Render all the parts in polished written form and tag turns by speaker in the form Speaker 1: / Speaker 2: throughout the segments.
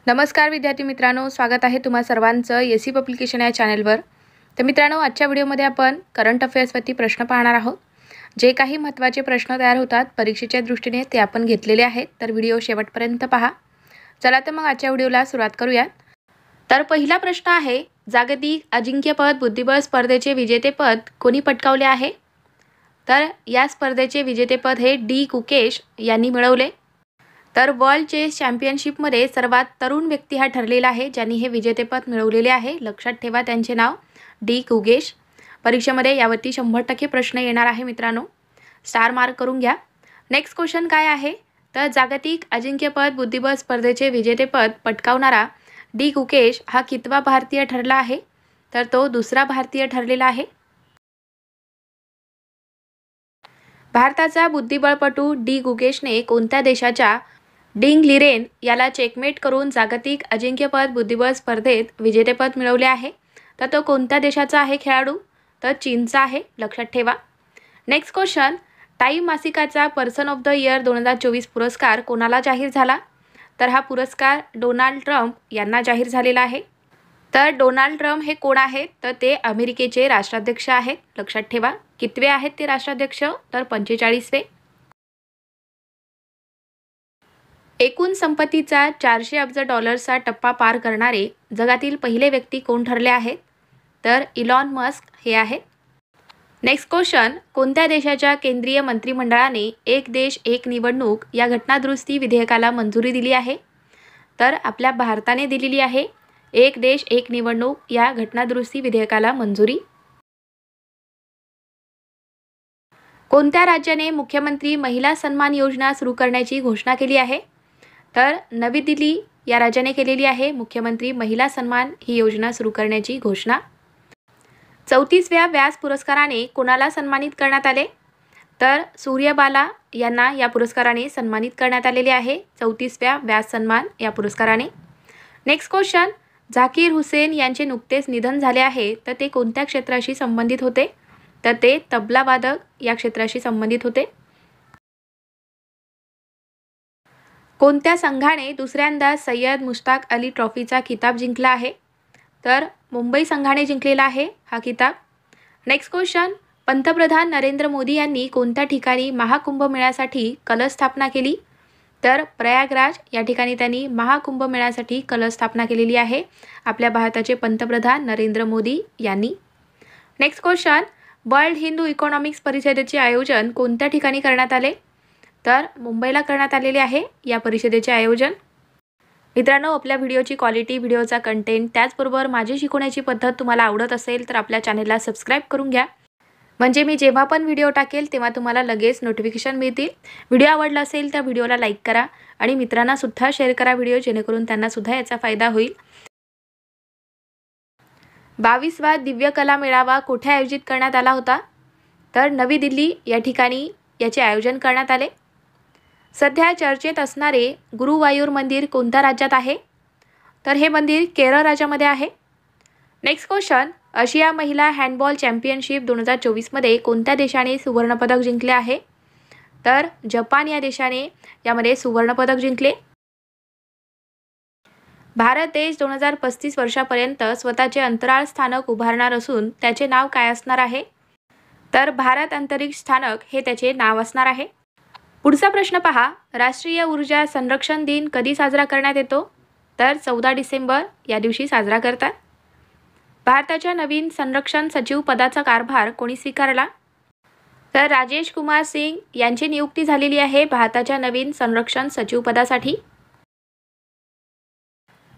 Speaker 1: नमस्कार विद्यार्थी मित्रांनो, स्वागत आहे तुम्हा सर्वांचं एसी पब्लिकेशन या चॅनलवर। तर मित्रांनो, आजच्या व्हिडिओमध्ये आपण करंट अफेअर्सवरती प्रश्न पाहणार आहोत। जे काही महत्त्वाचे प्रश्न तयार होतात परीक्षेच्या दृष्टीने ते आपण घेतलेले आहेत, तर व्हिडिओ शेवटपर्यंत पहा। चला तर मग आजच्या व्हिडिओला सुरुवात करूया। तर पहिला प्रश्न आहे, जागतिक अजिंक्यपद बुद्धिबळ स्पर्धेचे विजेतेपद कोणी पटकावले आहे? तर या स्पर्धेचे विजेतेपद हे डी गुकेश यांनी मिळवले। तर वर्ल्ड चेस चॅम्पियनशिपमध्ये सर्वात तरुण व्यक्ती हा ठरलेला आहे ज्यांनी हे विजेतेपद मिळवलेले आहे। लक्षात ठेवा त्यांचे नाव डी गुकेश। परीक्षेमध्ये यावरती 100% प्रश्न येणार आहे मित्रांनो, स्टार मार्क करून घ्या। नेक्स्ट क्वेश्चन काय आहे, तर जागतिक अजिंक्यपद बुद्धिबळ स्पर्धेचे विजेतेपद पटकावणारा डी गुकेश हा कितवा भारतीय ठरला आहे? तर तो दुसरा भारतीय ठरलेला आहे। भारताचा बुद्धिबळपटू डी गुकेशने कोणत्या देशाच्या डिंग लिरेन याला चेकमेट करून जागतिक अजिंक्यपद बुद्धिबळ स्पर्धेत विजेतेपद मिळवले आहे? तर तो कोणत्या देशाचा आहे खेळाडू? तर चीनचा आहे, लक्षात ठेवा। नेक्स्ट क्वेश्चन, टाइम मासिकाचा पर्सन ऑफ द इयर 2024 पुरस्कार कोणाला जाहीर झाला? तर हा पुरस्कार डोनाल्ड ट्रम्प यांना जाहीर झालेला आहे। तर डोनाल्ड ट्रम्प हे कोण आहेत? तर ते अमेरिकेचे राष्ट्राध्यक्ष आहेत, लक्षात ठेवा। कितवे आहेत ते राष्ट्राध्यक्ष? तर 45वे। एकूण संपत्तीचा 400 अब्ज डॉलर्सचा टप्पा पार करणारे जगातील पहिले व्यक्ती कोण ठरले आहेत? तर इलॉन मस्क हे आहेत। नेक्स्ट क्वेश्चन, कोणत्या देशाच्या केंद्रीय मंत्रिमंडळाने एक देश एक निवडणूक या घटनादुरुस्ती विधेयकाला मंजुरी दिली आहे? तर आपल्या भारताने दिलेली आहे एक देश एक निवडणूक या घटनादुरुस्ती विधेयकाला मंजुरी। कोणत्या राज्याने मुख्यमंत्री महिला सन्मान योजना सुरू करण्याची घोषणा केली आहे? तर नवी दिल्ली या राज्याने केलेली आहे मुख्यमंत्री महिला सन्मान ही योजना सुरू करण्याची घोषणा। 34व्या व्यास पुरस्काराने कोणाला सन्मानित करण्यात आले? तर सूर्यबाला यांना या पुरस्काराने सन्मानित करण्यात आलेले आहे 34व्या व्यास सन्मान या पुरस्काराने। नेक्स्ट क्वेश्चन, झाकीर हुसेन यांचे नुकतेच निधन झाले आहे, तर ते कोणत्या क्षेत्राशी संबंधित होते? तर ते तबला वादक या क्षेत्राशी संबंधित होते। कोणत्या संघाने दुसऱ्यांदा सय्यद मुश्ताक अली ट्रॉफीचा किताब जिंकला आहे? तर मुंबई संघाने जिंकलेला आहे हा किताब। नेक्स्ट क्वेश्चन, पंतप्रधान नरेंद्र मोदी यांनी कोणत्या ठिकाणी महाकुंभमेळ्यासाठी कलश स्थापना केली? तर प्रयागराज या ठिकाणी त्यांनी महाकुंभमेळ्यासाठी कलश स्थापना केलेली आहे आपल्या भारताचे पंतप्रधान नरेंद्र मोदी यांनी। Next question, world Hindu economics परिषदेचे आयोजन कोणत्या ठिकाणी करण्यात आले? तर मुंबईला करण्यात आलेले आहे या परिषदेचे आयोजन। मित्रांनो, आपल्या व्हिडिओची क्वालिटी, व्हिडिओचा कंटेंट त्याचबरोबर माझी शिकवण्याची पद्धत तुम्हाला आवडत असेल तर आपल्या चॅनलला सबस्क्राईब करून घ्या, म्हणजे मी जेव्हा पण व्हिडिओ टाकेल तेव्हा तुम्हाला लगेच नोटिफिकेशन मिळतील। व्हिडिओ आवडला असेल तर व्हिडिओला लाईक करा आणि मित्रांना सुद्धा शेअर करा व्हिडिओ, जेणेकरून त्यांना सुद्धा याचा फायदा होईल। 22वा दिव्य कला मेळावा कुठे आयोजित करण्यात आला होता? तर नवी दिल्ली या ठिकाणी याचे आयोजन करण्यात आले। सध्या चर्चेत असणारे गुरुवायूर मंदिर कोणत्या राज्यात आहे? तर हे मंदिर केरळ राज्यामध्ये आहे। नेक्स्ट क्वेश्चन, आशिया महिला हँडबॉल चॅम्पियनशिप 2024मध्ये कोणत्या देशाने सुवर्णपदक जिंकले आहे? तर जपान या देशाने यामध्ये सुवर्णपदक जिंकले। भारत देश 2035 वर्षापर्यंत स्वतःचे अंतराळ स्थानक उभारणार असून त्याचे नाव काय असणार आहे? तर भारत अंतरिक्ष स्थानक हे त्याचे नाव असणार आहे। पुढचा प्रश्न पहा, राष्ट्रीय ऊर्जा संरक्षण दिन कधी साजरा करण्यात येतो? तर 14 डिसेंबर या दिवशी साजरा करतात। भारताच्या नवीन संरक्षण सचिव पदाचा कारभार कोणी स्वीकारला? तर राजेश कुमार सिंग यांची नियुक्ती झालेली आहे भारताच्या नवीन संरक्षण सचिव पदासाठी।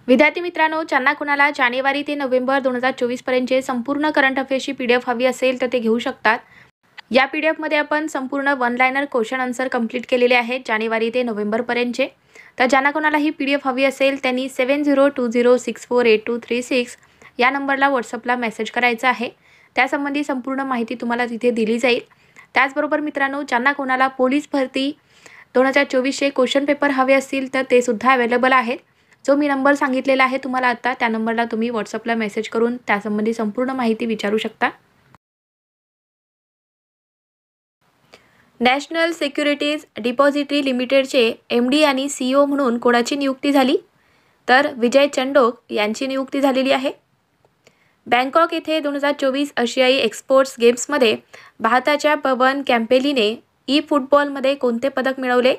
Speaker 1: विद्यार्थी मित्रांनो, ज्यांना कुणाला जानेवारी ते नोव्हेंबर 2024 पर्यंतचे संपूर्ण करंट अफेअर्सची PDF हवी असेल तर ते घेऊ शकतात। या PDF मध्ये आपण संपूर्ण one liner question answer complete केलेले आहेत जानेवारी ते नोव्हेंबर पर्यंतचे। तर ज्यांना कोणाला ही PDF हवी असेल त्यांनी 7020648236 या नंबरला व्हॉट्सअपला मेसेज करायचा आहे। त्यासंबंधी संपूर्ण माहिती तुम्हाला तिथे दिली जाईल। त्याचबरोबर मित्रांनो, ज्यांना कोणाला पोलीस भरती 2024चे क्वेश्चन पेपर हवे असतील तर ते सुद्धा अवेलेबल आहेत। जो मी नंबर सांगितलेला आहे तुम्हाला आता, त्या नंबरला तुम्ही व्हॉट्सअपला मेसेज करून त्यासंबंधी संपूर्ण माहिती विचारू शकता। नॅशनल सिक्युरिटीज डिपॉझिटरी लिमिटेडचे MD आणि CEO म्हणून कोणाची नियुक्ती झाली? तर विजय चंडोक यांची नियुक्ती झालेली आहे. बँकॉक येथे 2024 आशियाई एक्सपोर्ट्स गेम्समध्ये भारताच्या पवन कॅम्पेलीने ई फुटबॉलमध्ये कोणते पदक मिळवले?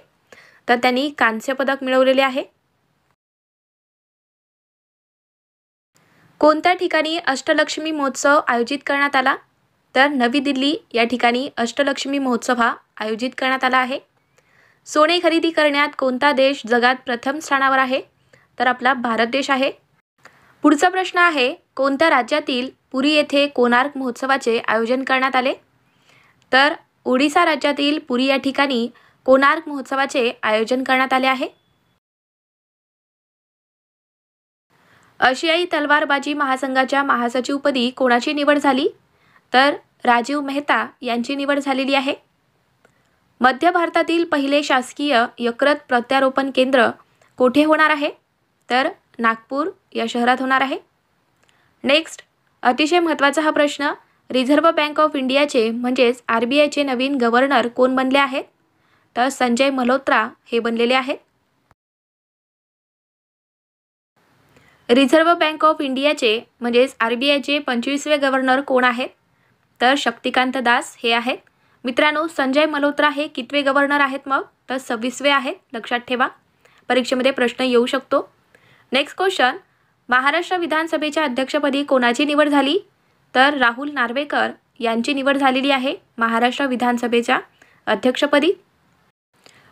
Speaker 1: तर त्यांनी कांस्य पदक मिळवलेले आहे. कोणत्या ठिकाणी अष्टलक्ष्मी महोत्सव आयोजित करण्यात आला? तर नवी दिल्ली या ठिकाणी अष्टलक्ष्मी महोत्सव हा आयोजित करण्यात आला आहे. सोने खरेदी करण्यात कोणता देश जगात प्रथम स्थानावर आहे? तर आपला भारत देश आहे. पुढचा प्रश्न आहे, कोणत्या राज्यातील पुरी येथे कोणार्क महोत्सवाचे आयोजन करण्यात आले? तर ओडिसा राज्यातील पुरी या ठिकाणी कोणार्क महोत्सवाचे आयोजन करण्यात आले आहे. आशियाई तलवारबाजी महासंघाच्या महासचिवपदी कोणाची निवड झाली? तर राजीव मेहता यांची निवड झालेली आहे. मध्य भारतातील पहिले शासकीय यकृत प्रत्यारोपण केंद्र कोठे होणार आहे? तर नागपूर या शहरात होणार आहे. नेक्स्ट, अतिशय महत्त्वाचा हा प्रश्न, रिझर्व्ह बँक ऑफ इंडियाचे म्हणजेच RBIचे नवीन गव्हर्नर कोण बनले आहेत? तर संजय मल्होत्रा हे बनलेले आहेत. रिझर्व्ह बँक ऑफ इंडियाचे म्हणजेच RBIचे 25वे गव्हर्नर कोण आहेत? तर शक्तिकांत दास हे आहेत. मित्रांनो, संजय मल्होत्रा हे कितवे गव्हर्नर आहेत मग? तर 26वे आहेत. लक्षात ठेवा, परीक्षेमध्ये प्रश्न येऊ शकतो. नेक्स्ट क्वेश्चन, महाराष्ट्र विधानसभेच्या अध्यक्षपदी कोणाची निवड झाली? तर राहुल नार्वेकर यांची निवड झालेली आहे महाराष्ट्र विधानसभेच्या अध्यक्षपदी.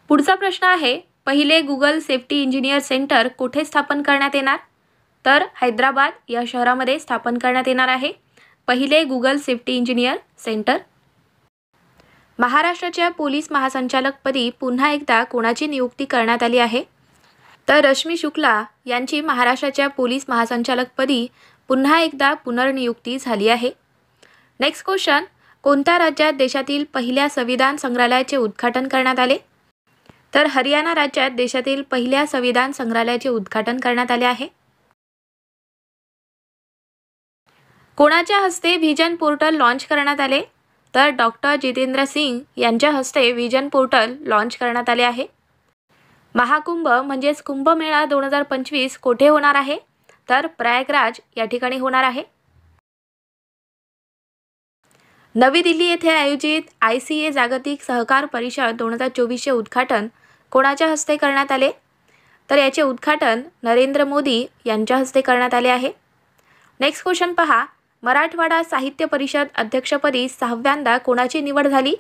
Speaker 1: पुढचा प्रश्न आहे, पहिले गुगल सेफ्टी इंजिनियर सेंटर कुठे स्थापन करण्यात येणार? तर हैदराबाद या शहरामध्ये स्थापन करण्यात येणार आहे पहिले गुगल सेफ्टी इंजिनियर सेंटर. महाराष्ट्राच्या पोलीस महासंचालकपदी पुन्हा एकदा कोणाची नियुक्ती करण्यात आली आहे? तर रश्मी शुक्ला यांची महाराष्ट्राच्या पोलीस महासंचालकपदी पुन्हा एकदा पुनर्नियुक्ती झाली आहे. नेक्स्ट क्वेश्चन, कोणत्या राज्यात देशातील पहिल्या संविधान संग्रहालयाचे उद्घाटन करण्यात आले? तर हरियाणा राज्यात देशातील पहिल्या संविधान संग्रहालयाचे उद्घाटन करण्यात आले आहे. कोणाच्या हस्ते व्हिजन पोर्टल लॉन्च करण्यात आले? तर डॉक्टर जितेंद्र सिंग यांच्या हस्ते व्हिजन पोर्टल लॉन्च करण्यात आले आहे. महाकुंभ म्हणजेच कुंभमेळा 2025 कोठे होणार आहे? तर प्रयागराज या ठिकाणी होणार आहे. नवी दिल्ली येथे आयोजित ICA जागतिक सहकार परिषद 2024चे उद्घाटन कोणाच्या हस्ते करण्यात आले? तर याचे उद्घाटन नरेंद्र मोदी यांच्या हस्ते करण्यात आले आहे. नेक्स्ट क्वेश्चन पहा, मराठवाडा साहित्य परिषद अध्यक्षपदी 6व्यांदा कोणाची निवड झाली?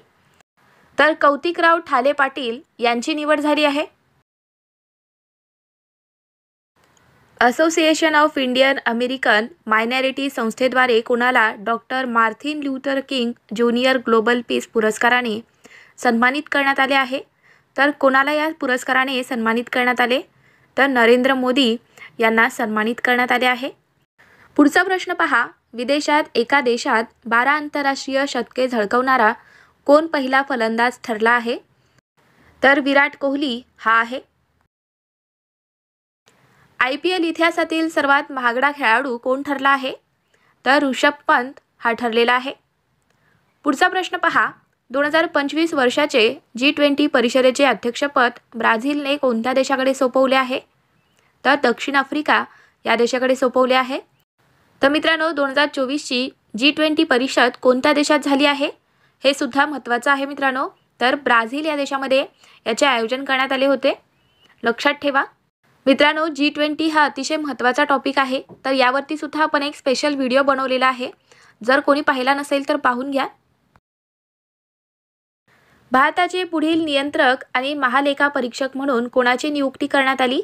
Speaker 1: तर कौतिकराव ठाले पाटील यांची निवड झाली आहे. Association of Indian American minority संस्थेद्वारे कोणाला doctor Martin Luther king junior global piece पुरस्काराने सन्मानित करण्यात आले आहे? तर कोणाला या पुरस्काराने सन्मानित करण्यात आले? तर नरेंद्र मोदी यांना सन्मानित करण्यात आले आहे. पुढचा प्रश्न पहा, विदेशात एका देशात 12 आंतरराष्ट्रीय शतके झळकवणारा कोण पहिला फलंदाज ठरला आहे? तर विराट कोहली हा आहे. IPL इतिहासातील सर्वात महागडा खेळाडू कोण ठरला आहे? तर ऋषभ पंत हा ठरलेला आहे. पुढचा प्रश्न पहा, 2025 वर्षाचे G20 परिषदेचे अध्यक्षपद ब्राझीलने कोणत्या देशाकडे सोपवले आहे? तर दक्षिण आफ्रिका या देशाकडे सोपवले आहे. तर मित्रांनो, 2024ची G20 परिषद कोणत्या देशात झाली आहे हे सुद्धा महत्त्वाचं आहे मित्रांनो. तर ब्राझील या देशामध्ये याचे आयोजन करण्यात आले होते. लक्षात ठेवा मित्रांनो, G20 हा अतिशय महत्त्वाचा टॉपिक आहे. तर यावरती सुद्धा आपण एक स्पेशल व्हिडिओ बनवलेला आहे. जर कोणी पाहिला नसेल तर पाहून घ्या. भारताचे पुढील नियंत्रक आणि महालेखा परीक्षक म्हणून कोणाची नियुक्ती करण्यात आली?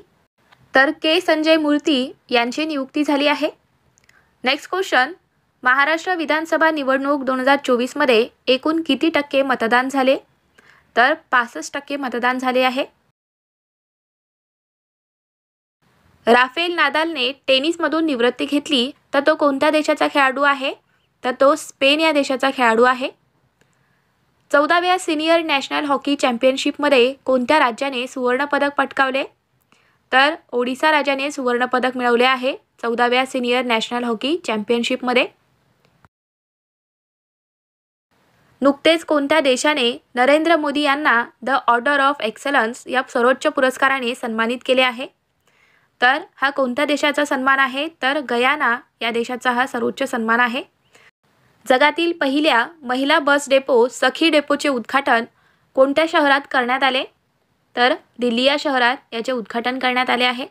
Speaker 1: तर के संजय मूर्ती यांची नियुक्ती झाली आहे. नेक्स्ट क्वेश्चन, महाराष्ट्र विधानसभा निवडणूक 2024 मध्ये एकूण किती टक्के मतदान झाले? तर 65% मतदान झाले आहे. राफेल नादालने टेनिसमधून निवृत्ती घेतली तर तो कोणत्या देशाचा खेळाडू आहे? तर तो स्पेन या देशाचा खेळाडू आहे. 14व्या सिनियर नॅशनल हॉकी चॅम्पियनशिपमध्ये कोणत्या राज्याने सुवर्णपदक पटकावले? तर ओडिसा राज्याने सुवर्णपदक मिळवले आहे 14व्या सिनियर नॅशनल हॉकी चॅम्पियनशिपमध्ये. नुकतेच कोणत्या देशाने नरेंद्र मोदी यांना द ऑर्डर ऑफ एक्सलन्स या सर्वोच्च पुरस्काराने सन्मानित केले आहे? तर हा कोणत्या देशाचा सन्मान आहे? तर गयाना या देशाचा हा सर्वोच्च सन्मान आहे. जगातील पहिल्या महिला बस डेपो सखी डेपोचे उद्घाटन कोणत्या शहरात करण्यात आले? तर दिल्ली या शहरात याचे उद्घाटन करण्यात आले आहे.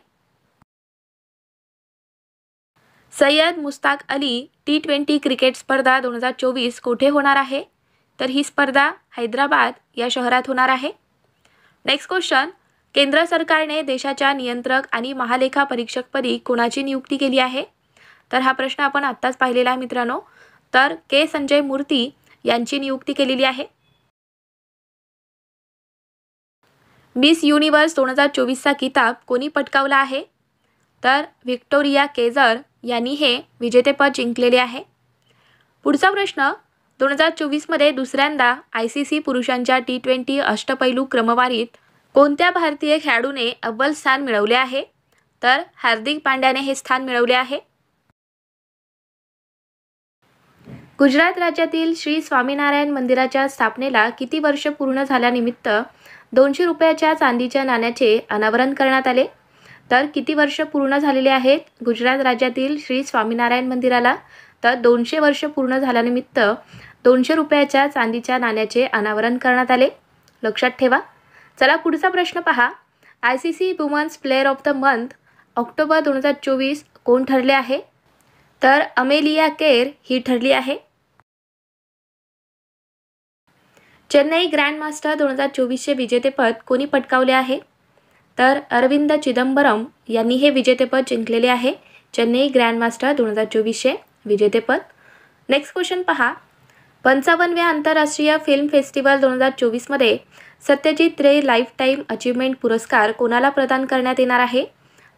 Speaker 1: सय्यद मुश्ताक अली T20 क्रिकेट स्पर्धा 2024 कोठे होणार आहे? तर ही स्पर्धा हैदराबाद या शहरात होणार आहे. नेक्स्ट क्वेश्चन, केंद्र सरकारने देशाच्या नियंत्रक आणि महालेखा परीक्षकपदी कोणाची नियुक्ती केली आहे? तर हा प्रश्न आपण आत्ताच पाहिलेला आहे मित्रांनो. तर के संजय मूर्ती यांची नियुक्ती केलेली आहे. मिस युनिवर्स 2024चा किताब कोणी पटकावला आहे? तर व्हिक्टोरिया केजर यांनी हे विजेतेपद जिंकलेले आहे. पुढचा प्रश्न, 2024मध्ये दुसऱ्यांदा ICC पुरुषांच्या T20 अष्टपैलू क्रमवारीत कोणत्या भारतीय खेळाडूने अव्वल स्थान मिळवले आहे? तर हार्दिक पांड्याने हे स्थान मिळवले आहे. गुजरात राज्यातील श्री स्वामीनारायण मंदिराच्या स्थापनेला किती वर्ष पूर्ण झाल्यानिमित्त 200 रुपयाच्या चांदीच्या नाण्याचे अनावरण करण्यात आले? तर किती वर्ष पूर्ण झालेले आहेत गुजरात राज्यातील श्री स्वामीनारायण मंदिराला? तर 200 वर्ष पूर्ण झाल्यानिमित्त 200 रुपयाच्या चांदीच्या नाण्याचे अनावरण करण्यात आले. लक्षात ठेवा. चला पुढचा प्रश्न पहा. ICC women's player of the month October 2024 कोण ठरले आहे? तर अमेलिया केर ही ठरली आहे. चेन्नई ग्रँडमास्टर 2024चे विजेतेपद कोणी पटकावले आहे? तर अरविंद चिदंबरम यांनी हे विजेतेपद जिंकलेले आहे. चेन्नई ग्रँडमास्टर 2024चे विजेतेपद. नेक्स्ट क्वेश्चन पहा. 55व्या आंतरराष्ट्रीय फिल्म फेस्टिवल 2024मध्ये सत्यजित रे लाईफ टाईम अचीवमेंट पुरस्कार कोणाला प्रदान करण्यात येणार आहे?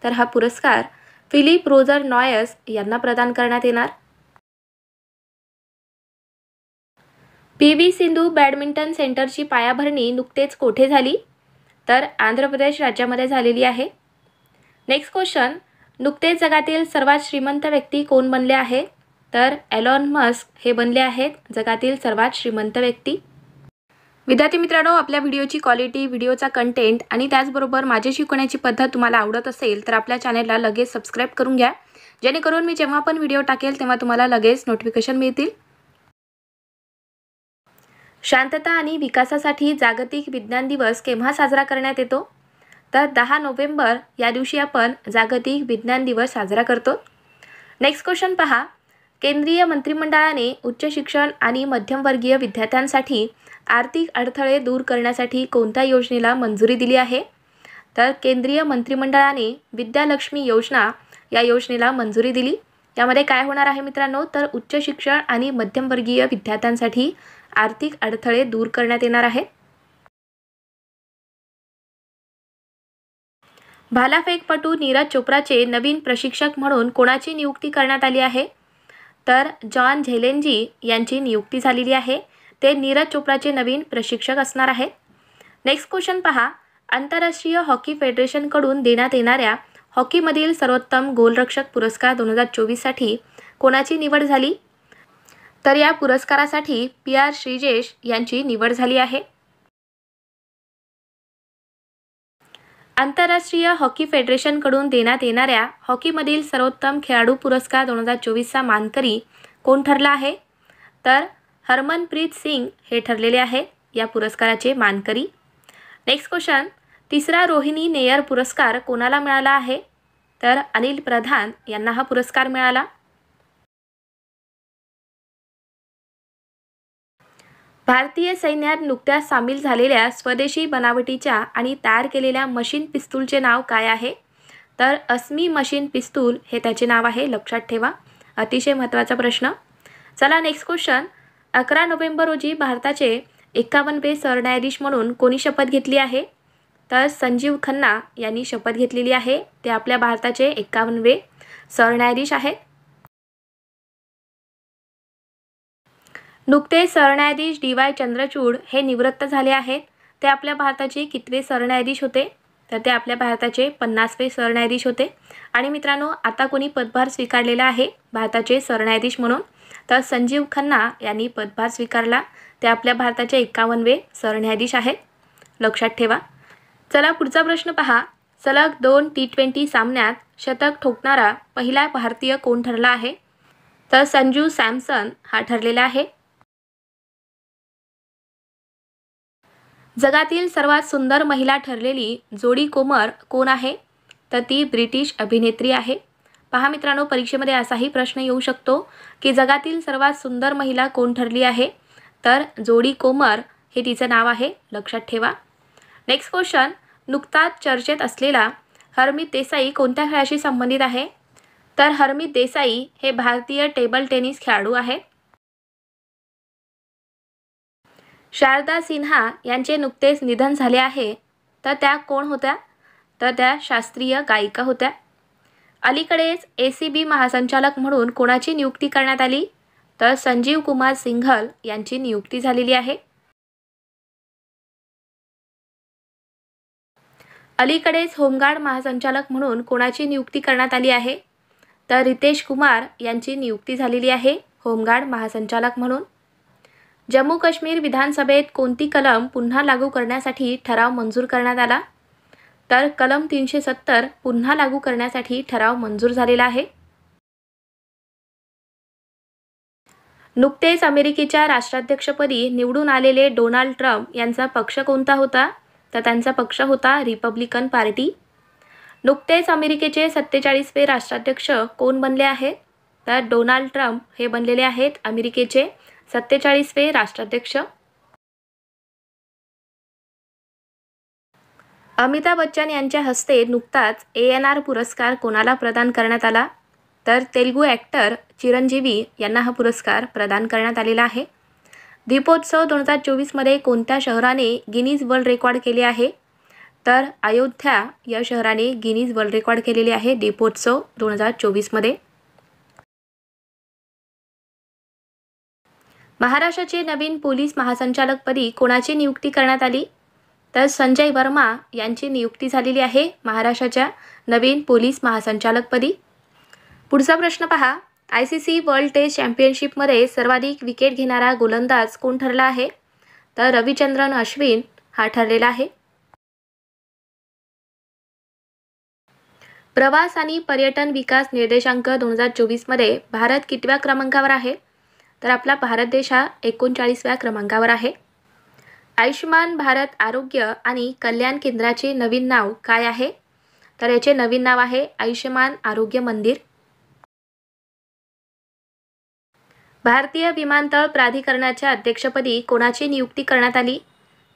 Speaker 1: तर हा पुरस्कार फिलिप रोजर नॉयस यांना प्रदान करण्यात येणार. PV सिंधू बॅडमिंटन सेंटरची पायाभरणी नुकतेच कोठे झाली? तर आंध्र प्रदेश राज्यामध्ये झालेली आहे. नेक्स्ट क्वेश्चन, नुकतेच जगातील सर्वात श्रीमंत व्यक्ती कोण बनले आहेत? तर एलॉन मस्क हे बनले आहेत जगातील सर्वात श्रीमंत व्यक्ती. विद्यार्थी मित्रांनो, आपल्या व्हिडिओची क्वालिटी, व्हिडिओचा कंटेंट आणि त्याचबरोबर माझी शिकवण्याची पद्धत तुम्हाला आवडत असेल तर आपल्या चॅनेलला लगेच सबस्क्राईब करून घ्या, जेणेकरून मी जेव्हा पण व्हिडिओ टाकेल तेव्हा तुम्हाला लगेच नोटिफिकेशन मिळतील. शांतता आणि विकासासाठी जागतिक विज्ञान दिवस केव्हा साजरा करण्यात येतो? तर 10 नोव्हेंबर या दिवशी आपण जागतिक विज्ञान दिवस साजरा करतो. नेक्स्ट क्वेश्चन पहा. केंद्रीय मंत्रिमंडळाने उच्च शिक्षण आणि मध्यमवर्गीय विद्यार्थ्यांसाठी आर्थिक अडथळे दूर करण्यासाठी कोणत्या योजनेला मंजुरी दिली आहे? तर केंद्रीय मंत्रिमंडळाने विद्यालक्ष्मी योजना या योजनेला मंजुरी दिली. यामध्ये काय होणार आहे मित्रांनो? तर उच्च शिक्षण आणि मध्यमवर्गीय विद्यार्थ्यांसाठी आर्थिक अडथळे दूर करण्यात येणार आहेत. भालाफेकपटू नीरज चोप्राचे नवीन प्रशिक्षक म्हणून कोणाची नियुक्ती करण्यात आली आहे? तर जॉन झेलेंजी यांची नियुक्ती झालेली आहे. ते नीरज चोप्राचे नवीन प्रशिक्षक असणार आहेत. नेक्स्ट क्वेश्चन पहा. आंतरराष्ट्रीय हॉकी फेडरेशनकडून देण्यात येणाऱ्या हॉकीमधील सर्वोत्तम गोलरक्षक पुरस्कार 2024साठी कोणाची निवड झाली? तर या पुरस्कारासाठी PR श्रीजेश यांची निवड झाली आहे. आंतरराष्ट्रीय हॉकी फेडरेशनकडून देण्यात येणाऱ्या हॉकीमधील सर्वोत्तम खेळाडू पुरस्कार 2024चा मानकरी कोण ठरला आहे? तर हरमनप्रीत सिंग हे ठरलेले आहेत या पुरस्काराचे मानकरी. नेक्स्ट क्वेश्चन, तिसरा रोहिणी नेयर पुरस्कार कोणाला मिळाला आहे? तर अनिल प्रधान यांना हा पुरस्कार मिळाला. भारतीय सैन्यात नुकत्याच सामील झालेल्या स्वदेशी बनावटीच्या आणि तयार केलेल्या मशीन पिस्तूलचे नाव काय आहे? तर अस्मी मशीन पिस्तूल हे त्याचे नाव आहे. लक्षात ठेवा, अतिशय महत्त्वाचा प्रश्न. चला नेक्स्ट क्वेश्चन. 11 नोव्हेंबर रोजी भारताचे 51वे सरन्यायाधीश म्हणून कोणी शपथ घेतली आहे? तर संजीव खन्ना यांनी शपथ घेतलेली आहे. ते आपल्या भारताचे 51वे सरन्यायाधीश आहेत. नुकतेच सरन्यायाधीश DY चंद्रचूड हे निवृत्त झाले आहेत. ते आपल्या भारताचे कितवे सरन्यायाधीश होते? तर ते आपल्या भारताचे 50वे सरन्यायाधीश होते. आणि मित्रांनो, आता कोणी पदभार स्वीकारलेला आहे भारताचे सरन्यायाधीश म्हणून? तर संजीव खन्ना यांनी पदभार स्वीकारला. ते आपल्या भारताचे 51वे सरन्यायाधीश आहेत. लक्षात ठेवा. चला पुढचा प्रश्न पहा. सलग 2 T20 सामन्यात शतक ठोकणारा पहिला भारतीय कोण ठरला आहे? तर संजू सॅमसन हा ठरलेला आहे. जगातील सर्वात सुंदर महिला ठरलेली जोडी कोमर कोण आहे? तर ती ब्रिटिश अभिनेत्री आहे. पहा मित्रांनो, परीक्षेमध्ये असाही प्रश्न येऊ शकतो की जगातील सर्वात सुंदर महिला कोण ठरली आहे? तर जोडी कोमर हे तिचं नाव आहे, लक्षात ठेवा. नेक्स्ट क्वेश्चन, नुकताच चर्चेत असलेला हरमीत देसाई कोणत्या खेळाशी संबंधित आहे? तर हरमीत देसाई हे भारतीय टेबल टेनिस खेळाडू आहेत. शारदा सिन्हा यांचे नुकतेच निधन झाले आहे, तर त्या कोण होत्या? तर त्या शास्त्रीय गायिका होत्या. अलीकडेच ACB महासंचालक म्हणून कोणाची नियुक्ती करण्यात आली? तर संजीव कुमार सिंघल यांची नियुक्ती झालेली आहे. अलीकडेच होमगार्ड महासंचालक म्हणून कोणाची नियुक्ती करण्यात आली आहे? तर रितेश कुमार यांची नियुक्ती झालेली आहे होमगार्ड महासंचालक म्हणून. जम्मू काश्मीर विधानसभेत कोणती कलम पुन्हा लागू करण्यासाठी ठराव मंजूर करण्यात आला? तर कलम 370 पुन्हा लागू करण्यासाठी ठराव मंजूर झालेला आहे. नुकतेच अमेरिकेच्या राष्ट्राध्यक्षपदी निवडून आलेले डोनाल्ड ट्रम्प यांचा पक्ष कोणता होता? तर त्यांचा पक्ष होता रिपब्लिकन पार्टी. नुकतेच अमेरिकेचे 47वे राष्ट्राध्यक्ष कोण बनले आहेत? तर डोनाल्ड ट्रम्प हे बनलेले आहेत अमेरिकेचे 47वे राष्ट्राध्यक्ष. अमिताभ बच्चन यांच्या हस्ते नुकताच ANR पुरस्कार कोणाला प्रदान करण्यात आला? तर तेलुगू ॲक्टर चिरंजीवी यांना हा पुरस्कार प्रदान करण्यात आलेला आहे. दीपोत्सव 2024मध्ये कोणत्या शहराने गिनीज वर्ल्ड रेकॉर्ड केले आहे? तर अयोध्या या शहराने गिनीज वर्ल्ड रेकॉर्ड केलेले आहे दीपोत्सव 2024मध्ये. महाराष्ट्राचे नवीन पोलीस महासंचालकपदी कोणाची नियुक्ती करण्यात आली? तर संजय वर्मा यांची नियुक्ती झालेली आहे महाराष्ट्राच्या नवीन पोलीस महासंचालकपदी. पुढचा प्रश्न पहा, ICC वर्ल्ड टेस्ट चॅम्पियनशिपमध्ये सर्वाधिक विकेट घेणारा गोलंदाज कोण ठरला आहे? तर रविचंद्रन अश्विन हा ठरलेला आहे. प्रवास आणि पर्यटन विकास निर्देशांक 2024मध्ये भारत कितव्या क्रमांकावर आहे? तर आपला भारत देश हा 39व्या क्रमांकावर आहे. आयुष्यमान भारत आरोग्य आणि कल्याण केंद्राचे नवीन नाव काय आहे? तर याचे नवीन नाव आहे आयुष्यमान आरोग्य मंदिर. भारतीय विमानतळ प्राधिकरणाच्या अध्यक्षपदी कोणाची नियुक्ती करण्यात आली?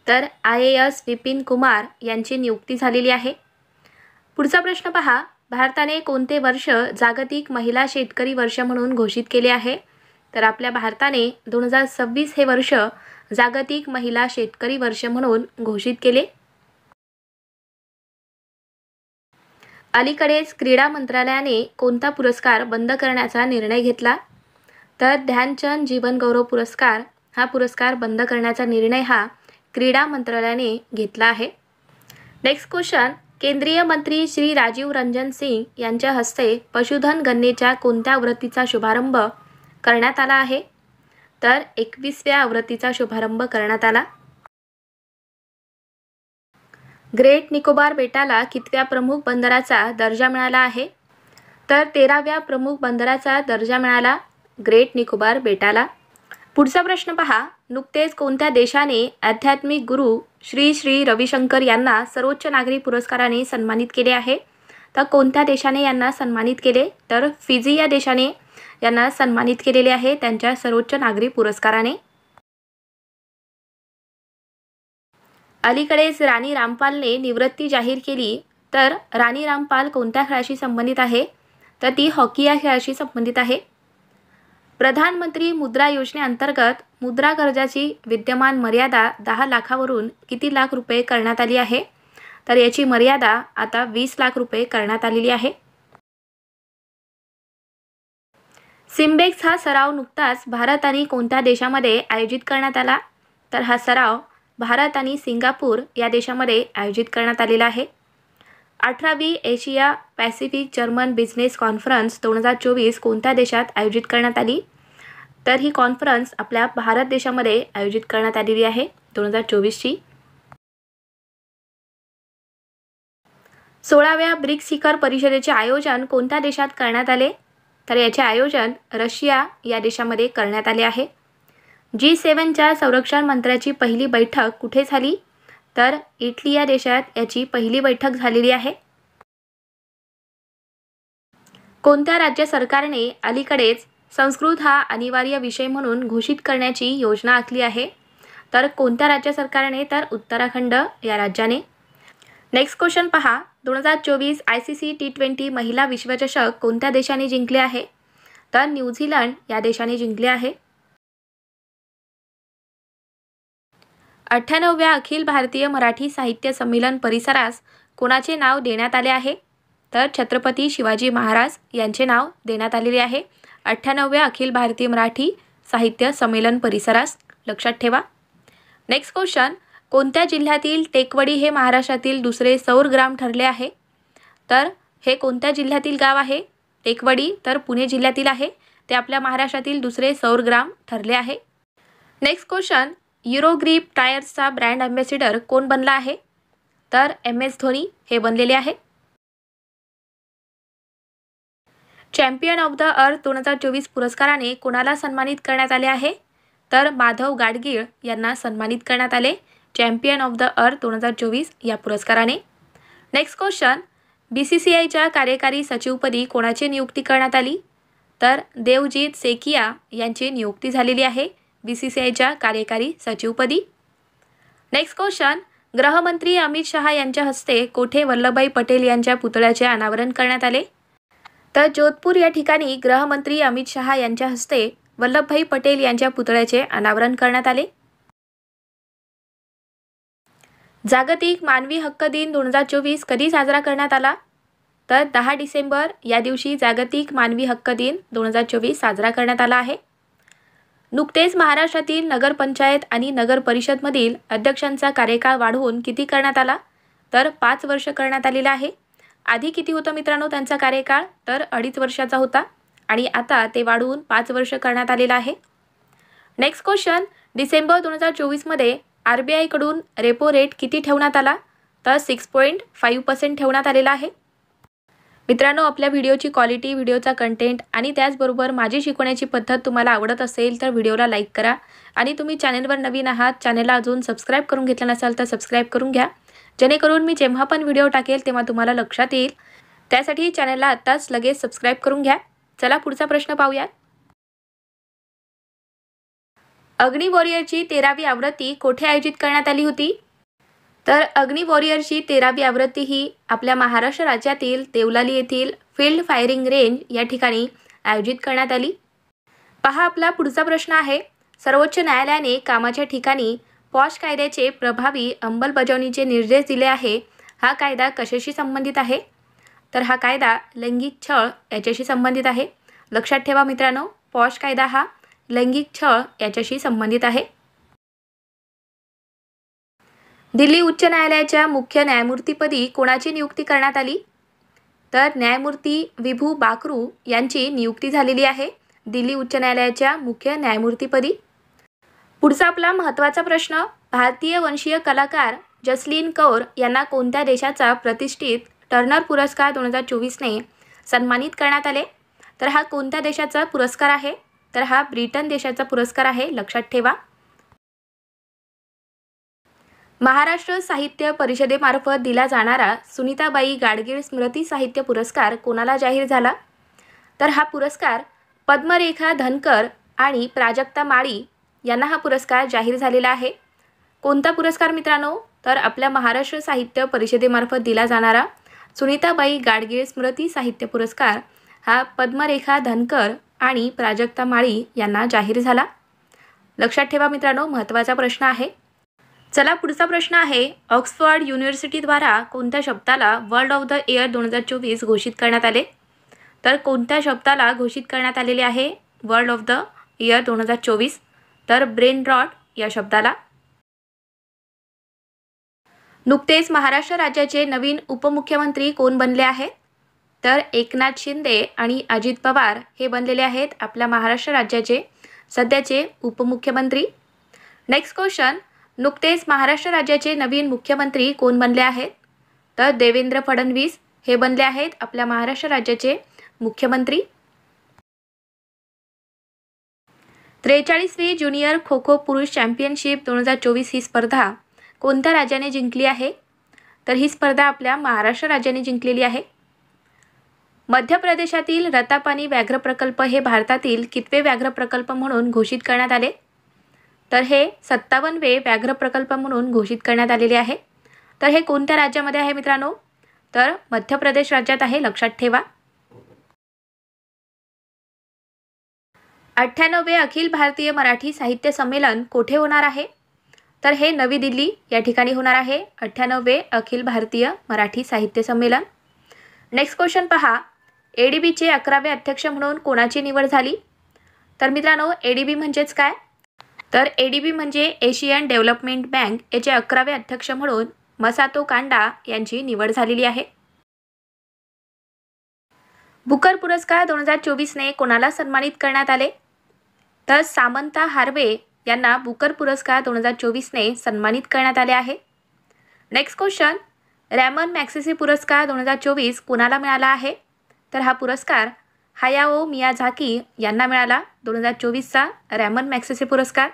Speaker 1: तर IAS विपिन कुमार यांची नियुक्ती झालेली आहे. पुढचा प्रश्न पहा, भारताने कोणते वर्ष जागतिक महिला शेतकरी वर्ष म्हणून घोषित केले आहे? तर आपल्या भारताने 2026 हे वर्ष जागतिक महिला शेतकरी वर्ष म्हणून घोषित केले. अलीकडेच क्रीडा मंत्रालयाने कोणता पुरस्कार बंद करण्याचा निर्णय घेतला? तर ध्यानचंद जीवन गौरव पुरस्कार हा पुरस्कार बंद करण्याचा निर्णय हा क्रीडा मंत्रालयाने घेतला आहे. नेक्स्ट क्वेश्चन, केंद्रीय मंत्री श्री राजीव रंजन सिंग यांच्या हस्ते पशुधन गणनेच्या कोणत्या आवृत्तीचा शुभारंभ करण्यात आला आहे? तर 21व्या आवृत्तीचा शुभारंभ करण्यात आला. ग्रेट निकोबार बेटाला कितव्या प्रमुख बंदराचा दर्जा मिळाला आहे? तर 13व्या प्रमुख बंदराचा दर्जा मिळाला ग्रेट निकोबार बेटाला. पुढचा प्रश्न पहा, नुकतेच कोणत्या देशाने आध्यात्मिक गुरु श्री श्री रविशंकर यांना सर्वोच्च नागरी पुरस्काराने सन्मानित केले आहे? तर कोणत्या देशाने यांना सन्मानित केले? तर फिजी या देशाने यांना सन्मानित केलेले आहे त्यांच्या सर्वोच्च नागरी पुरस्काराने. अलीकडेच राणी रामपालने निवृत्ती जाहीर केली, तर राणी रामपाल कोणत्या खेळाशी संबंधित आहे? तर ती हॉकी या खेळाशी संबंधित आहे. प्रधानमंत्री मुद्रा योजनेअंतर्गत मुद्रा कर्जाची विद्यमान मर्यादा 10 लाखावरून किती लाख रुपये करण्यात आली आहे? तर याची मर्यादा आता 20 लाख रुपये करण्यात आलेली आहे. सिम्बेक्स हा सराव नुकताच भारत आणि कोणत्या देशामध्ये आयोजित करण्यात आला? तर हा सराव भारत आणि सिंगापूर या देशामध्ये आयोजित करण्यात आलेला आहे. 18वी Asia Pacific German business conference 2024 कोणत्या देशात आयोजित करण्यात आली? तर ही कॉन्फरन्स आपल्या भारत देशामध्ये आयोजित करण्यात आलेली आहे 2024ची. 16व्या ब्रिक्स शिखर परिषदेचे आयोजन कोणत्या देशात करण्यात आले? तर याचे आयोजन रशिया या देशामध्ये करण्यात आले आहे. G7च्या संरक्षण मंत्र्याची पहिली बैठक कुठे झाली? तर इटली या देशात याची पहिली बैठक झालेली आहे. कोणत्या राज्य सरकारने अलीकडेच संस्कृत हा अनिवार्य विषय म्हणून घोषित करण्याची योजना आखली आहे? तर कोणत्या राज्य सरकारने? तर उत्तराखंड या राज्याने. नेक्स्ट क्वेश्चन पहा. 2024 ICC T20 महिला विश्वचषक कोणत्या देशाने जिंकले आहे? तर न्यूझीलंड या देशाने जिंकले आहे. 98व्या अखिल भारतीय मराठी साहित्य संमेलन परिसरास कोणाचे नाव देण्यात आले आहे? तर छत्रपती शिवाजी महाराज यांचे नाव देण्यात आलेले आहे 98व्या अखिल भारतीय मराठी साहित्य संमेलन परिसरास. लक्षात ठेवा. Next question. कोणत्या जिल्ह्यातील टेकवडी हे महाराष्ट्रातील दुसरे सौर ग्राम ठरले आहे? तर हे कोणत्या जिल्ह्यातील गाव आहे? टेकवडी तर पुणे जिल्ह्यातील आहे. ते आपल्या महाराष्ट्रातील दुसरे सौर ग्राम ठरले आहे. Next question. युरोग्रीप टायर्सचा ब्रँड अँबॅसिडर कोण बनला आहे? तर MS धोनी हे बनलेले आहे. चॅम्पियन ऑफ द अर्थ 2024 पुरस्काराने कोणाला सन्मानित करण्यात आले आहे? तर माधव गाडगीळ यांना सन्मानित करण्यात आले चॅम्पियन ऑफ द अर्थ 2024 या पुरस्काराने. Next question. BCCIच्या कार्यकारी सचिवपदी कोणाची नियुक्ती करण्यात आली? तर देवजीत सेकिया यांची नियुक्ती झालेली आहे BCCIच्या कार्यकारी सचिवपदी. Next question. गृहमंत्री अमित शहा यांच्या हस्ते कोठे वल्लभभाई पटेल यांच्या पुतळ्याचे अनावरण करण्यात आले? तर जोधपूर या ठिकाणी गृहमंत्री अमित शहा यांच्या हस्ते वल्लभभाई पटेल यांच्या पुतळ्याचे अनावरण करण्यात आले. जागतिक मानवी हक्क दिन 2024 कधी साजरा करण्यात आला? तर 10 डिसेंबर या दिवशी जागतिक मानवी हक्क दिन 2024 साजरा करण्यात आला आहे. नुकतेच महाराष्ट्रातील नगरपंचायत आणि नगर परिषदमधील अध्यक्षांचा कार्यकाळ वाढवून किती करण्यात आला? तर 5 वर्ष करण्यात आलेला आहे. आधी किती होतं मित्रांनो त्यांचा कार्यकाळ? तर 2.5 वर्षाचा होता आणि आता ते वाढवून 5 वर्ष करण्यात आलेला आहे. Next question. डिसेंबर 2024मध्ये RBI कडून रेपो रेट किती ठेवण्यात आला? तर 6.5% ठेवण्यात आलेला आहे. मित्रांनो, आपल्या व्हिडिओची क्वालिटी, व्हिडिओचा कंटेंट आणि त्याचबरोबर माझी शिकवण्याची पद्धत तुम्हाला आवडत असेल तर व्हिडिओला लाईक करा आणि तुम्ही चॅनलवर नवीन आहात, चॅनलला अजून सबस्क्राईब करून घेतलं नसाल तर सबस्क्राईब करून घ्या, जेणेकरून मी जेव्हा पण व्हिडिओ टाकेल तेव्हा तुम्हाला लक्षात येईल. त्यासाठी चॅनलला आत्ताच लगेच सबस्क्राईब करून घ्या. चला पुढचा प्रश्न पाहूया. अग्नी वॉरियरची 13वी आवृत्ती कोठे आयोजित करण्यात आली होती? तर अग्नी वॉरियरची 13वी आवृत्ती ही आपल्या महाराष्ट्र राज्यातील देवलाली येथील फील्ड फायरिंग रेंज या ठिकाणी आयोजित करण्यात आली. पहा, आपला पुढचा प्रश्न आहे. सर्वोच्च न्यायालयाने कामाच्या ठिकाणी पॉश कायद्याचे प्रभावी अंमलबजावणीचे निर्देश दिले आहे. हा कायदा कशाशी संबंधित आहे? तर हा कायदा लैंगिक छळ याच्याशी संबंधित आहे. लक्षात ठेवा मित्रांनो, पॉश कायदा हा लैंगिक छळ याच्याशी संबंधित आहे. दिल्ली उच्च न्यायालयाच्या मुख्य न्यायमूर्तीपदी कोणाची नियुक्ती करण्यात आली? तर न्यायमूर्ती विभू बाकरू यांची नियुक्ती झालेली आहे दिल्ली उच्च न्यायालयाच्या मुख्य न्यायमूर्तीपदी. पुढचा आपला महत्त्वाचा प्रश्न. भारतीय वंशीय कलाकार जसलीन कौर यांना कोणत्या देशाचा प्रतिष्ठित टर्नर पुरस्कार 2024ने सन्मानित करण्यात आले? तर हा कोणत्या देशाचा पुरस्कार आहे? तर हा ब्रिटन देशाचा पुरस्कार आहे. लक्षात ठेवा. महाराष्ट्र साहित्य परिषदेमार्फत दिला जाणारा सुनीताबाई गाडगीळ स्मृती साहित्य पुरस्कार कोणाला जाहीर झाला? तर हा पुरस्कार पद्मरेखा धनकर आणि प्राजक्ता माळी यांना हा पुरस्कार जाहीर झालेला आहे. कोणता पुरस्कार मित्रांनो? तर आपल्या महाराष्ट्र साहित्य परिषदेमार्फत दिला जाणारा सुनीताबाई गाडगीळ स्मृती साहित्य पुरस्कार हा पद्मरेखा धनकर आणि प्राजक्ता माळी यांना जाहीर झाला. लक्षात ठेवा मित्रांनो, महत्त्वाचा प्रश्न आहे. चला पुढचा प्रश्न आहे. ऑक्सफर्ड युनिव्हर्सिटीद्वारा कोणत्या शब्दाला वर्ल्ड ऑफ द इयर 2024 घोषित करण्यात आले? तर कोणत्या शब्दाला घोषित करण्यात आलेले आहे वर्ल्ड ऑफ द इयर 2024? तर ब्रेन रॉट या शब्दाला. नुकतेच महाराष्ट्र राज्याचे नवीन उपमुख्यमंत्री कोण बनले आहेत? तर एकनाथ शिंदे आणि अजित पवार हे बनलेले आहेत आपल्या महाराष्ट्र राज्याचे सध्याचे उपमुख्यमंत्री. Next question. नुकतेच महाराष्ट्र राज्याचे नवीन मुख्यमंत्री कोण बनले आहेत? तर देवेंद्र फडणवीस हे बनले आहेत आपल्या महाराष्ट्र राज्याचे मुख्यमंत्री। 43वी ज्युनियर खो खो पुरुष चॅम्पियनशिप 2024 ही स्पर्धा कोणत्या राज्याने जिंकली आहे? तर ही स्पर्धा आपल्या महाराष्ट्र राज्याने जिंकलेली आहे। मध्य प्रदेशातील रतापानी व्याघ्र प्रकल्प हे भारतातील कितवे व्याघ्र प्रकल्प म्हणून घोषित करण्यात आले? तर हे 57वे व्याघ्र प्रकल्प म्हणून घोषित करण्यात आलेले आहे। तर हे कोणत्या राज्यामध्ये आहे मित्रांनो? तर मध्य प्रदेश राज्यात आहे, लक्षात ठेवा। 98वे अखिल भारतीय मराठी साहित्य संमेलन कोठे होणार आहे? तर हे नवी दिल्ली या ठिकाणी होणार आहे 98वे अखिल भारतीय मराठी साहित्य संमेलन। नेक्स्ट क्वेश्चन पहा, एडीबीचे 11वे अध्यक्ष म्हणून कोणाची निवड झाली? तर मित्रांनो एडीबी म्हणजेच काय? तर एडीबी म्हणजे एशियन डेव्हलपमेंट बँक याचे 11वे अध्यक्ष म्हणून मसातो कांडा यांची निवड झालेली आहे। बुकर पुरस्कार 2024ने कोणाला सन्मानित करण्यात आले? तर सामंता हार्वे यांना बुकर पुरस्कार 2024ने सन्मानित करण्यात आले आहे। नेक्स्ट क्वेश्चन, रॅमन मॅग्सेसे पुरस्कार 2024 कोणाला मिळाला आहे? तर हा पुरस्कार हायाओ मियाझाकी यांना मिळाला 2024चा रॅमन मॅग्सेसे पुरस्कार।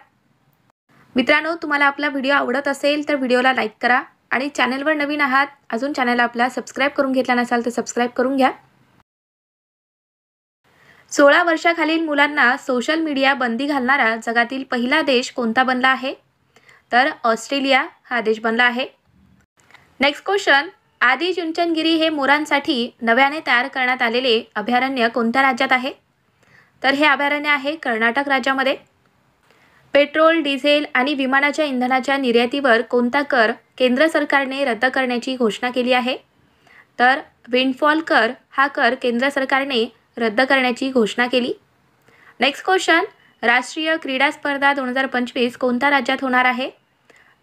Speaker 1: मित्रांनो तुम्हाला आपला व्हिडिओ आवडत असेल तर व्हिडिओला लाईक करा आणि चॅनलवर नवीन आहात अजून चॅनलला आपला सबस्क्राईब करून घेतला नसाल तर सबस्क्राईब करून घ्या। 16 वर्षाखालील मुलांना सोशल मीडिया बंदी घालणारा जगातील पहिला देश कोणता बनला आहे? तर ऑस्ट्रेलिया हा देश बनला आहे। नेक्स्ट क्वेश्चन, आदि चुंचनगिरी हे मोरांसाठी नव्याने तयार करण्यात आलेले अभयारण्य कोणत्या राज्यात आहे? तर हे अभयारण्य आहे कर्नाटक राज्यामध्ये। पेट्रोल, डिझेल आणि विमानाच्या इंधनाच्या निर्यातीवर कोणता कर केंद्र सरकारने रद्द करण्याची घोषणा केली आहे? तर विंडफॉल कर हा कर केंद्र सरकारने रद्द करण्याची घोषणा केली। नेक्स्ट क्वेश्चन, राष्ट्रीय क्रीडा स्पर्धा 2025 कोणत्या राज्यात होणार आहे?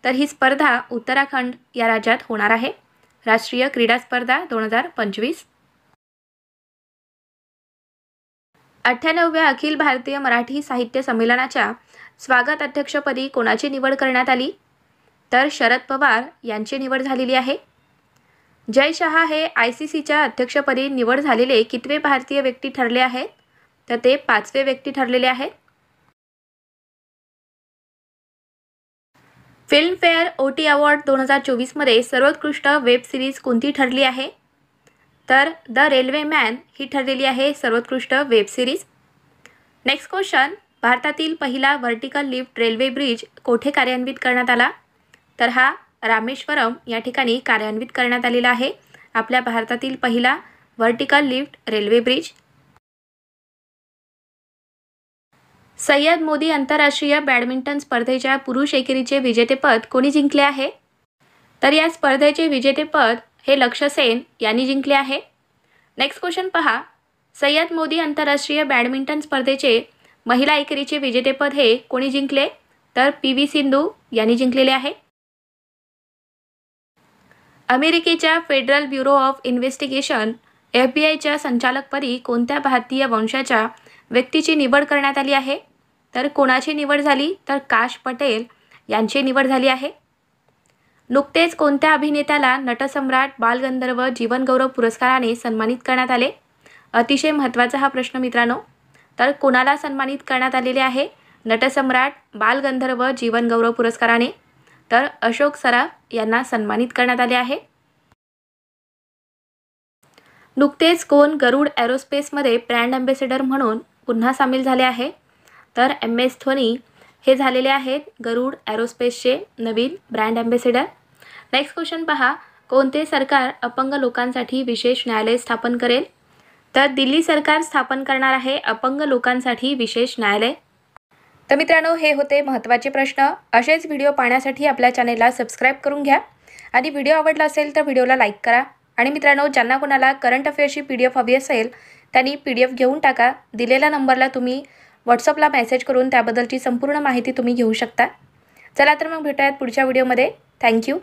Speaker 1: तर ही स्पर्धा उत्तराखंड या राज्यात होणार आहे। राष्ट्रीय क्रीडा स्पर्धा 2025। 98व्या अखिल भारतीय मराठी साहित्य संमेलनाच्या स्वागत अध्यक्षपदी कोणाची निवड करण्यात आली? तर शरद पवार यांची निवड झालेली आहे। जय शहा हे ICCच्या अध्यक्षपदी निवड झालेले कितवे भारतीय व्यक्ती ठरले आहेत? तर ते 5वे व्यक्ती ठरलेले आहेत। फिल्मफेअर OT अवॉर्ड 2024 मध्ये सर्वोत्कृष्ट वेब सिरीज कोणती ठरली आहे? तर द रेल्वेमॅन ही ठरलेली आहे सर्वोत्कृष्ट वेब सिरीज। नेक्स्ट क्वेश्चन, भारतातील पहिला व्हर्टिकल लिफ्ट रेल्वे ब्रिज कोठे कार्यान्वित करण्यात आला? तर हा रामेश्वरम या ठिकाणी कार्यान्वित करण्यात आलेला आहे आपल्या भारतातील पहिला vertical lift railway bridge. Syed Modi आंतरराष्ट्रीय बॅडमिंटन स्पर्धेच्या पुरुष एकेरीचे विजेतेपद कोणी जिंकले आहे? तर या स्पर्धेचे विजेतेपद हे लक्ष्य सेन यांनी जिंकले आहे। नेक्स्ट क्वेश्चन पहा, सय्यद मोदी आंतरराष्ट्रीय बॅडमिंटन स्पर्धेचे महिला एकेरीचे विजेतेपद हे कोणी जिंकले? तर PV सिंधू यांनी जिंकलेले आहे। अमेरिकेच्या federal bureau of investigation FBI संचालकपदी कोणत्या भारतीय वंशाच्या व्यक्तीची निवड करण्यात आली आहे? तर कोणाची निवड झाली? तर काश पटेल यांची निवड झाली आहे। नुकतेच कोणत्या अभिनेत्याला नटसम्राट बालगंधर्व जीवनगौरव पुरस्काराने सन्मानित करण्यात आले? अतिशय महत्त्वाचा हा प्रश्न मित्रांनो। तर कोणाला सन्मानित करण्यात आलेले आहे नटसम्राट बालगंधर्व जीवनगौरव पुरस्काराने? तर अशोक सराफ यांना सन्मानित करण्यात आले आहे। नुकतेच कोण गरुड एरोस्पेसमध्ये ब्रँड अँबॅसेडर म्हणून पुन्हा सामील झाले आहे? तर MS धोनी हे झालेले आहेत गरुड एरोस्पेसचे नवीन ब्रँड अँबॅसेडर। नेक्स्ट क्वेश्चन पहा, कोणते सरकार अपंग लोकांसाठी विशेष न्यायालय स्थापन करेल? तर दिल्ली सरकार स्थापन करणार आहे अपंग लोकांसाठी विशेष न्यायालय। तर मित्रांनो हे होते महत्त्वाचे प्रश्न। असेच व्हिडिओ पाहण्यासाठी आपल्या चॅनेलला सबस्क्राईब करून घ्या आणि व्हिडिओ आवडला असेल तर व्हिडिओला लाईक करा। आणि मित्रांनो ज्यांना कोणाला करंट अफेअर्सची PDF हवी असेल त्यांनी PDF घेऊन टाका। दिलेल्या नंबरला तुम्ही व्हॉट्सअपला मेसेज करून त्याबद्दलची संपूर्ण माहिती तुम्ही घेऊ शकता। चला तर मग भेटूयात पुढच्या व्हिडिओमध्ये। थँक्यू।